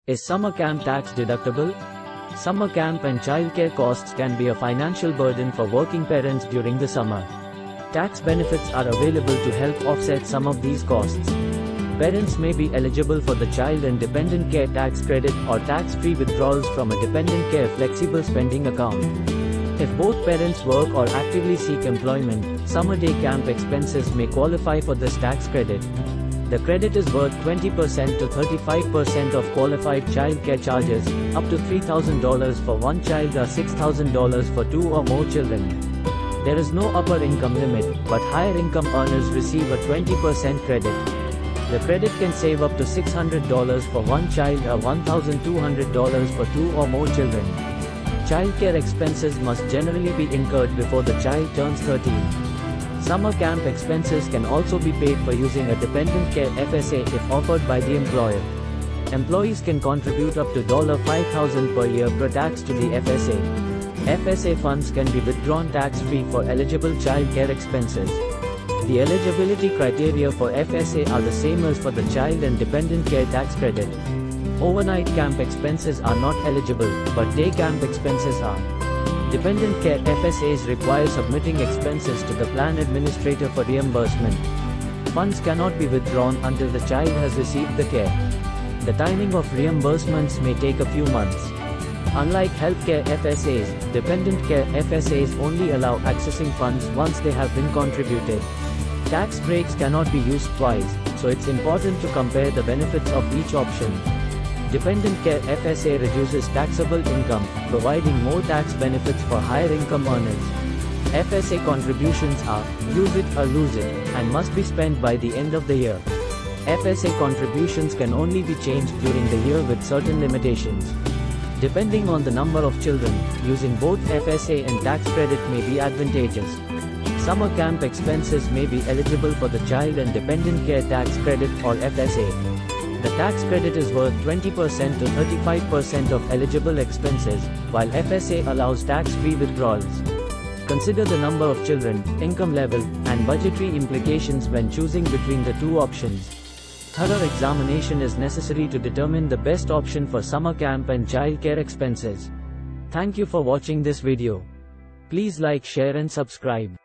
Is summer camp tax deductible? Summer camp and childcare costs can be a financial burden for working parents during the summer. Tax benefits are available to help offset some of these costs. Parents may be eligible for the Child and Dependent Care Tax Credit or tax-free withdrawals from a dependent care flexible spending account. If both parents work or actively seek employment, summer day camp expenses may qualify for this tax credit. The credit is worth 20% to 35% of qualified childcare charges, up to $3,000 for one child or $6,000 for two or more children. There is no upper income limit, but higher income earners receive a 20% credit. The credit can save up to $600 for one child or $1,200 for two or more children. Childcare expenses must generally be incurred before the child turns 13. Summer camp expenses can also be paid for using a dependent care FSA if offered by the employer. Employees can contribute up to $5,000 per year pre-tax to the FSA. FSA funds can be withdrawn tax-free for eligible childcare expenses. The eligibility criteria for FSA are the same as for the Child and Dependent Care Tax Credit. Overnight camp expenses are not eligible, but day camp expenses are. Dependent care FSAs require submitting expenses to the plan administrator for reimbursement. Funds cannot be withdrawn until the child has received the care. The timing of reimbursements may take a few months. Unlike healthcare FSAs, dependent care FSAs only allow accessing funds once they have been contributed. Tax breaks cannot be used twice, so it's important to compare the benefits of each option. Dependent care FSA reduces taxable income, providing more tax benefits for higher income earners. FSA contributions are, use it or lose it, and must be spent by the end of the year. FSA contributions can only be changed during the year with certain limitations. Depending on the number of children, using both FSA and tax credit may be advantageous. Summer camp expenses may be eligible for the Child and Dependent Care Tax Credit or FSA. The tax credit is worth 20% to 35% of eligible expenses, while FSA allows tax-free withdrawals. Consider the number of children, income level, and budgetary implications when choosing between the two options. Thorough examination is necessary to determine the best option for summer camp and childcare expenses. Thank you for watching this video. Please like, share and subscribe.